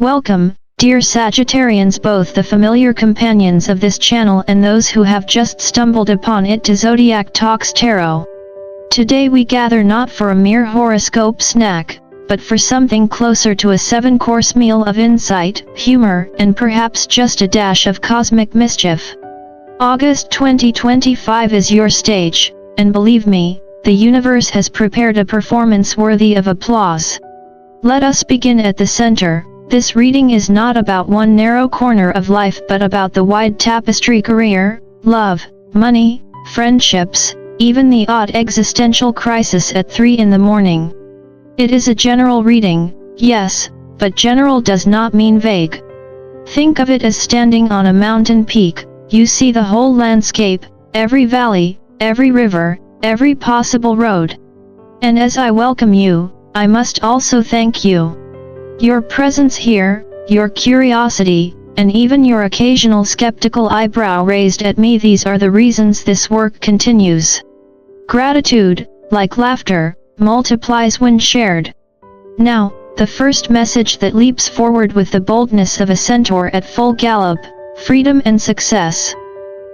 Welcome, dear Sagittarians, both the familiar companions of this channel and those who have just stumbled upon it, to Zodiac Talks Tarot. Today we gather not for a mere horoscope snack, but for something closer to a 7-course meal of insight, humor, and perhaps just a dash of cosmic mischief. August 2025 is your stage, and believe me, the universe has prepared a performance worthy of applause. Let us begin at the center. This reading is not about one narrow corner of life but about the wide tapestry: career, love, money, friendships, even the odd existential crisis at 3 in the morning. It is a general reading, yes, but general does not mean vague. Think of it as standing on a mountain peak. You see the whole landscape, every valley, every river, every possible road. And as I welcome you, I must also thank you. Your presence here, your curiosity, and even your occasional skeptical eyebrow raised at me, these are the reasons this work continues. Gratitude, like laughter, multiplies when shared. Now, the first message that leaps forward with the boldness of a centaur at full gallop: freedom and success.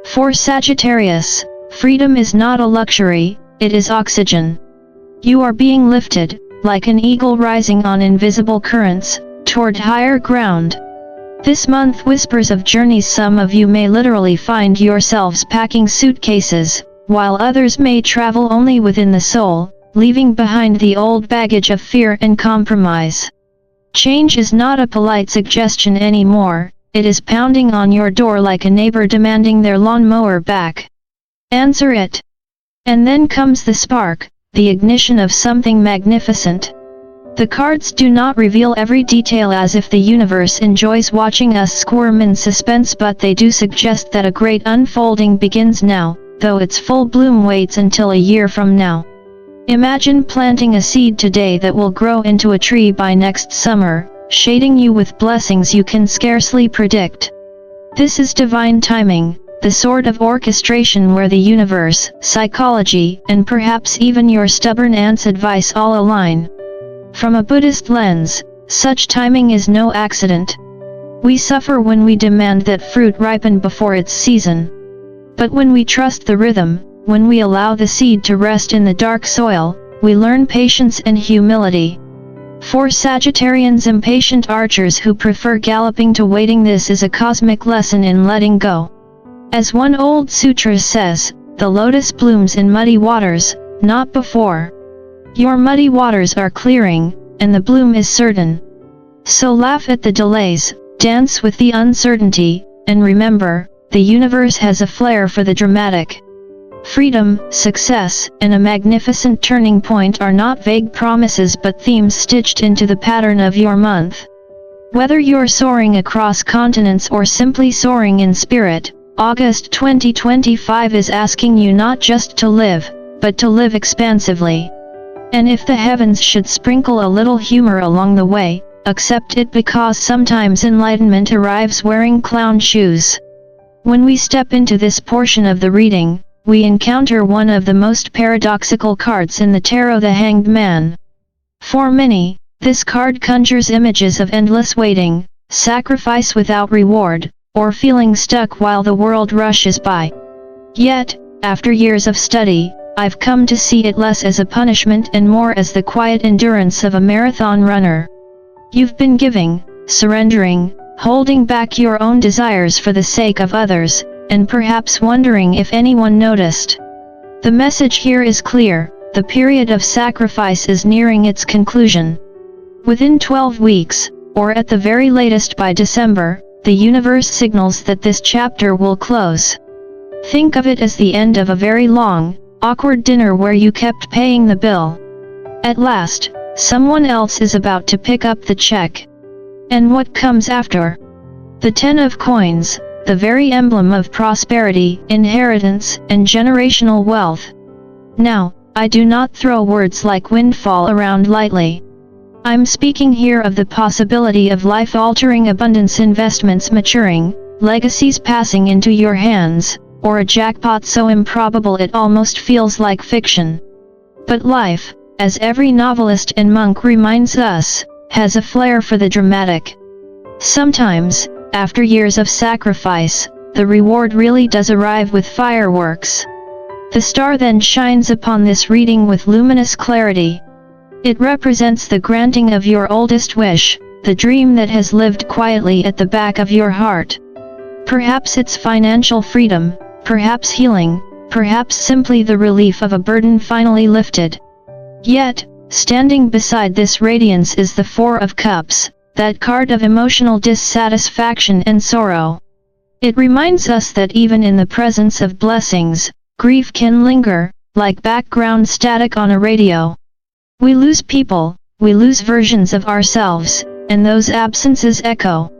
For Sagittarius, freedom is not a luxury, it is oxygen. You are being lifted, like an eagle rising on invisible currents, toward higher ground. This month whispers of journeys. Some of you may literally find yourselves packing suitcases, while others may travel only within the soul, leaving behind the old baggage of fear and compromise. Change is not a polite suggestion anymore, it is pounding on your door like a neighbor demanding their lawnmower back. Answer it. And then comes the spark, the ignition of something magnificent. The cards do not reveal every detail, as if the universe enjoys watching us squirm in suspense, but they do suggest that a great unfolding begins now, though its full bloom waits until a year from now. Imagine planting a seed today that will grow into a tree by next summer, shading you with blessings you can scarcely predict. This is divine timing, the sort of orchestration where the universe, psychology, and perhaps even your stubborn aunt's advice all align. From a Buddhist lens, such timing is no accident. We suffer when we demand that fruit ripen before its season. But when we trust the rhythm, when we allow the seed to rest in the dark soil, we learn patience and humility. For Sagittarians, impatient archers who prefer galloping to waiting, this is a cosmic lesson in letting go. As one old sutra says, the lotus blooms in muddy waters, not before. Your muddy waters are clearing, and the bloom is certain. So laugh at the delays, dance with the uncertainty, and remember, the universe has a flair for the dramatic. Freedom, success, and a magnificent turning point are not vague promises but themes stitched into the pattern of your month. Whether you're soaring across continents or simply soaring in spirit, August 2025 is asking you not just to live, but to live expansively. And if the heavens should sprinkle a little humor along the way, accept it, because sometimes enlightenment arrives wearing clown shoes. When we step into this portion of the reading, we encounter one of the most paradoxical cards in the tarot, the Hanged Man. For many, this card conjures images of endless waiting, sacrifice without reward, or feeling stuck while the world rushes by. Yet, after years of study, I've come to see it less as a punishment and more as the quiet endurance of a marathon runner. You've been giving, surrendering, holding back your own desires for the sake of others, and perhaps wondering if anyone noticed. The message here is clear: the period of sacrifice is nearing its conclusion. Within 12 weeks, or at the very latest by December, the universe signals that this chapter will close. Think of it as the end of a very long, awkward dinner where you kept paying the bill. At last, someone else is about to pick up the check. And what comes after? The 10 of Coins, the very emblem of prosperity, inheritance, and generational wealth. Now, I do not throw words like windfall around lightly. I'm speaking here of the possibility of life-altering abundance, investments maturing, legacies passing into your hands, or a jackpot so improbable it almost feels like fiction. But life, as every novelist and monk reminds us, has a flair for the dramatic. Sometimes, after years of sacrifice, the reward really does arrive with fireworks. The star then shines upon this reading with luminous clarity. It represents the granting of your oldest wish, the dream that has lived quietly at the back of your heart. Perhaps it's financial freedom, perhaps healing, perhaps simply the relief of a burden finally lifted. Yet, standing beside this radiance is the Four of Cups, that card of emotional dissatisfaction and sorrow. It reminds us that even in the presence of blessings, grief can linger, like background static on a radio. We lose people, we lose versions of ourselves, and those absences echo.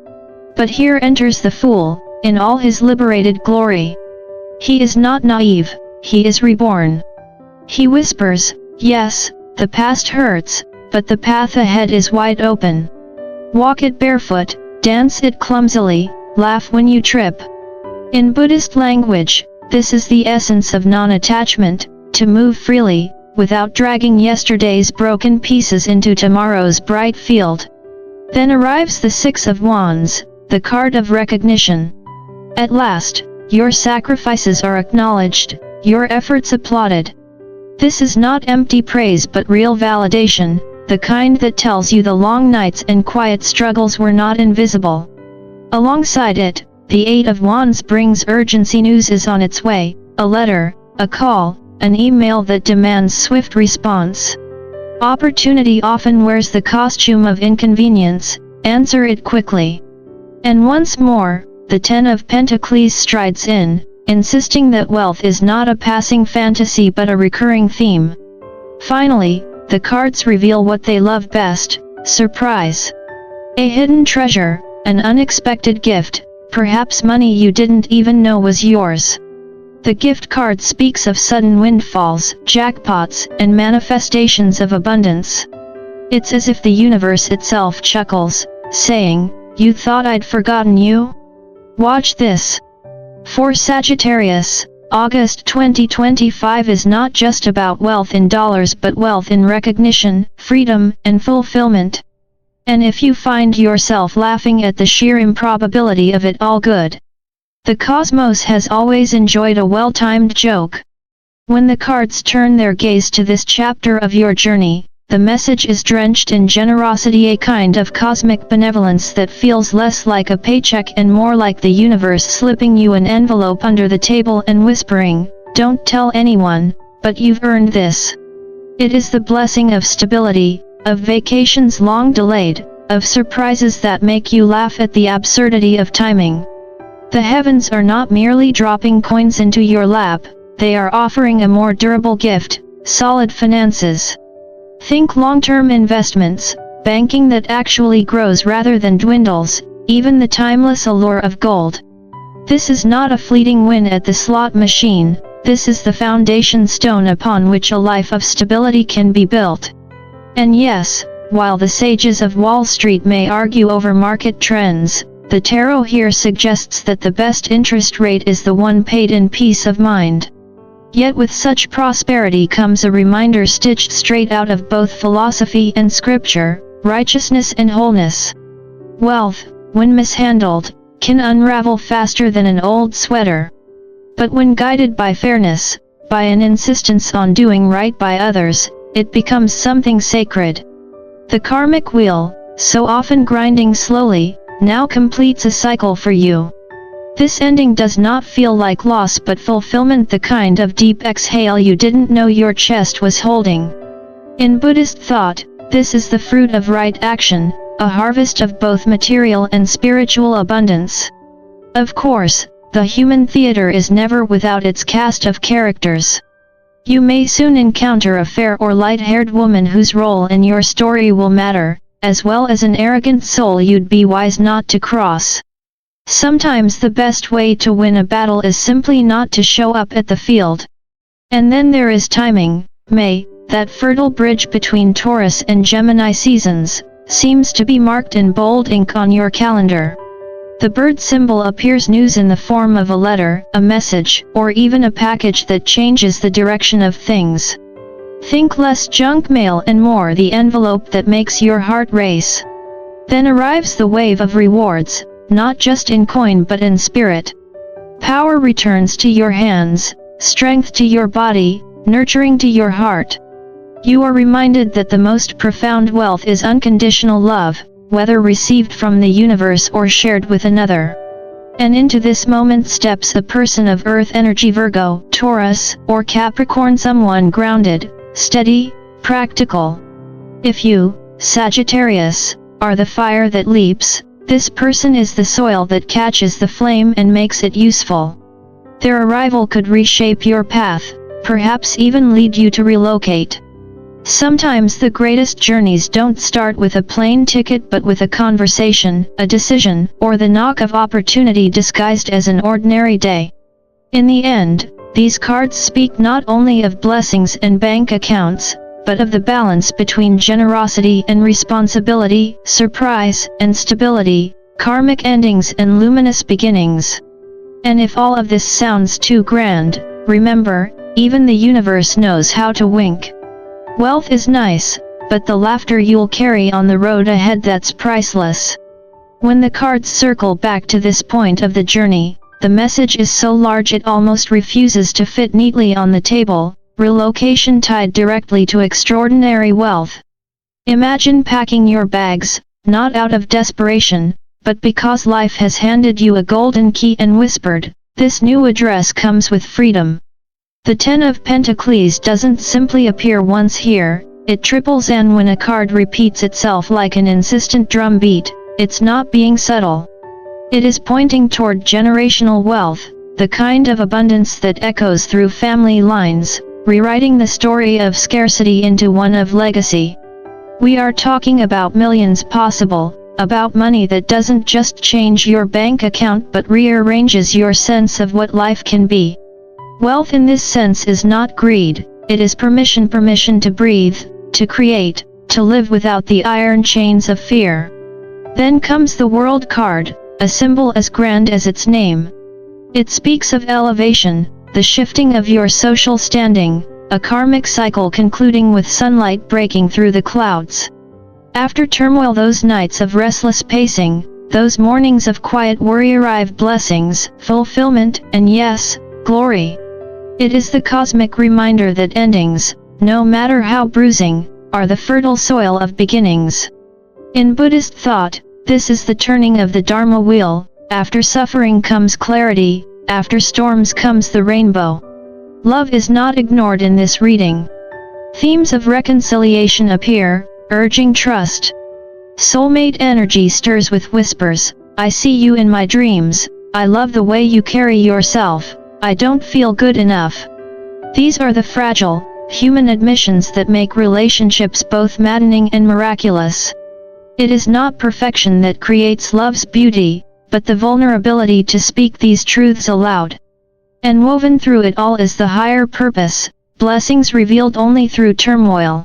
But here enters the Fool, in all his liberated glory. He is not naive, he is reborn. He whispers, yes, the past hurts, but the path ahead is wide open. Walk it barefoot, dance it clumsily, laugh when you trip. In Buddhist language, this is the essence of non-attachment, to move freely, without dragging yesterday's broken pieces into tomorrow's bright field. Then arrives the Six of Wands, the card of recognition. At last, your sacrifices are acknowledged, your efforts applauded. This is not empty praise but real validation, the kind that tells you the long nights and quiet struggles were not invisible. Alongside it, the Eight of Wands brings urgency. News is on its way, a letter, a call, an email that demands swift response. Opportunity often wears the costume of inconvenience, answer it quickly. And once more, the Ten of Pentacles strides in, insisting that wealth is not a passing fantasy but a recurring theme. Finally, the cards reveal what they love best, surprise. A hidden treasure, an unexpected gift, perhaps money you didn't even know was yours. The gift card speaks of sudden windfalls, jackpots, and manifestations of abundance. It's as if the universe itself chuckles, saying, "You thought I'd forgotten you? Watch this." For Sagittarius, August 2025 is not just about wealth in dollars but wealth in recognition, freedom, and fulfillment. And if you find yourself laughing at the sheer improbability of it all, good. The cosmos has always enjoyed a well-timed joke. When the cards turn their gaze to this chapter of your journey, the message is drenched in generosity, a kind of cosmic benevolence that feels less like a paycheck and more like the universe slipping you an envelope under the table and whispering, "Don't tell anyone, but you've earned this." It is the blessing of stability, of vacations long delayed, of surprises that make you laugh at the absurdity of timing. The heavens are not merely dropping coins into your lap, they are offering a more durable gift, solid finances. Think long-term investments, banking that actually grows rather than dwindles, even the timeless allure of gold. This is not a fleeting win at the slot machine, this is the foundation stone upon which a life of stability can be built. And yes, while the sages of Wall Street may argue over market trends, the tarot here suggests that the best interest rate is the one paid in peace of mind. Yet with such prosperity comes a reminder stitched straight out of both philosophy and scripture, righteousness and wholeness. Wealth, when mishandled, can unravel faster than an old sweater. But when guided by fairness, by an insistence on doing right by others, it becomes something sacred. The karmic wheel, so often grinding slowly, now completes a cycle for you. This ending does not feel like loss but fulfillment, the kind of deep exhale you didn't know your chest was holding. In Buddhist thought, this is the fruit of right action, a harvest of both material and spiritual abundance. Of course, the human theater is never without its cast of characters. You may soon encounter a fair or light-haired woman whose role in your story will matter, as well as an arrogant soul you'd be wise not to cross. Sometimes the best way to win a battle is simply not to show up at the field. And then there is timing. May, that fertile bridge between Taurus and Gemini seasons, seems to be marked in bold ink on your calendar. The bird symbol appears news in the form of a letter, a message, or even a package that changes the direction of things. Think less junk mail and more the envelope that makes your heart race. Then arrives the wave of rewards, not just in coin but in spirit. Power returns to your hands, strength to your body, nurturing to your heart. You are reminded that the most profound wealth is unconditional love, whether received from the universe or shared with another. And into this moment steps a person of Earth energy, Virgo, Taurus, or Capricorn, someone grounded, steady, practical. If you, Sagittarius, are the fire that leaps, this person is the soil that catches the flame and makes it useful. Their arrival could reshape your path, perhaps even lead you to relocate. Sometimes the greatest journeys don't start with a plane ticket but with a conversation, a decision, or the knock of opportunity disguised as an ordinary day. In the end, these cards speak not only of blessings and bank accounts, but of the balance between generosity and responsibility, surprise and stability, karmic endings and luminous beginnings. And if all of this sounds too grand, remember, even the universe knows how to wink. Wealth is nice, but the laughter you'll carry on the road ahead, that's priceless. When the cards circle back to this point of the journey, the message is so large it almost refuses to fit neatly on the table: relocation tied directly to extraordinary wealth. Imagine packing your bags, not out of desperation, but because life has handed you a golden key and whispered, "This new address comes with freedom." The Ten of Pentacles doesn't simply appear once here, it triples, and when a card repeats itself like an insistent drum beat, it's not being subtle. It is pointing toward generational wealth, the kind of abundance that echoes through family lines, rewriting the story of scarcity into one of legacy. We are talking about millions possible, about money that doesn't just change your bank account but rearranges your sense of what life can be. Wealth in this sense is not greed, it is permission to breathe, to create, to live without the iron chains of fear. Then comes the World card, a symbol as grand as its name. It speaks of elevation, the shifting of your social standing, a karmic cycle concluding with sunlight breaking through the clouds. After turmoil, those nights of restless pacing, those mornings of quiet worry, arrive blessings, fulfillment, and yes, glory. It is the cosmic reminder that endings, no matter how bruising, are the fertile soil of beginnings. In Buddhist thought, this is the turning of the Dharma wheel: after suffering comes clarity, after storms comes the rainbow. Love is not ignored in this reading. Themes of reconciliation appear, urging trust. Soulmate energy stirs with whispers: "I see you in my dreams, I love the way you carry yourself, I don't feel good enough." These are the fragile, human admissions that make relationships both maddening and miraculous. It is not perfection that creates love's beauty, but the vulnerability to speak these truths aloud. And woven through it all is the higher purpose, blessings revealed only through turmoil.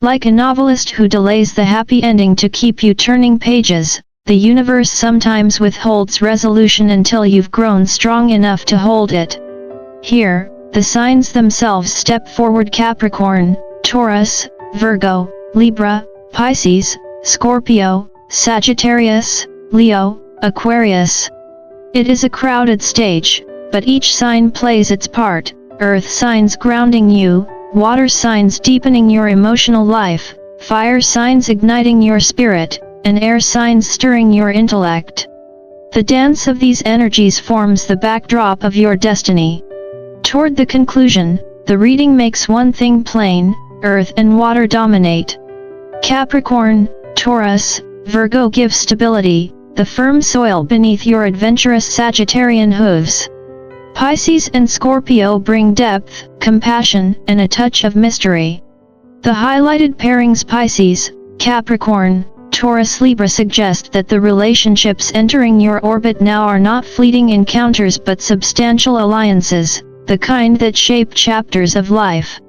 Like a novelist who delays the happy ending to keep you turning pages, the universe sometimes withholds resolution until you've grown strong enough to hold it. Here, the signs themselves step forward: Capricorn, Taurus, Virgo, Libra, Pisces, Scorpio, Sagittarius, Leo, Aquarius. It is a crowded stage, but each sign plays its part: earth signs grounding you, water signs deepening your emotional life, fire signs igniting your spirit, and air signs stirring your intellect. The dance of these energies forms the backdrop of your destiny. Toward the conclusion, the reading makes one thing plain: earth and water dominate. Capricorn, Taurus, Virgo give stability, the firm soil beneath your adventurous Sagittarian hooves. Pisces and Scorpio bring depth, compassion, and a touch of mystery. The highlighted pairings Pisces, Capricorn, Taurus, Libra suggest that the relationships entering your orbit now are not fleeting encounters but substantial alliances, the kind that shape chapters of life.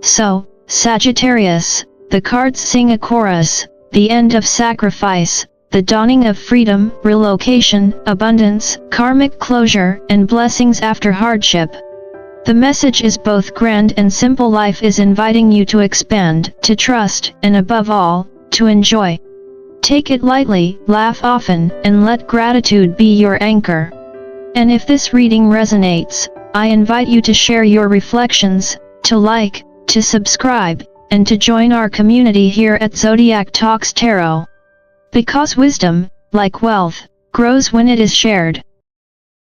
So, Sagittarius, the cards sing a chorus: the end of sacrifice, the dawning of freedom, relocation, abundance, karmic closure, and blessings after hardship. The message is both grand and simple: life is inviting you to expand, to trust, and above all, to enjoy. Take it lightly, laugh often, and let gratitude be your anchor. And if this reading resonates, I invite you to share your reflections, to like, to subscribe, and to join our community here at Zodiac Talks Tarot. Because wisdom, like wealth, grows when it is shared.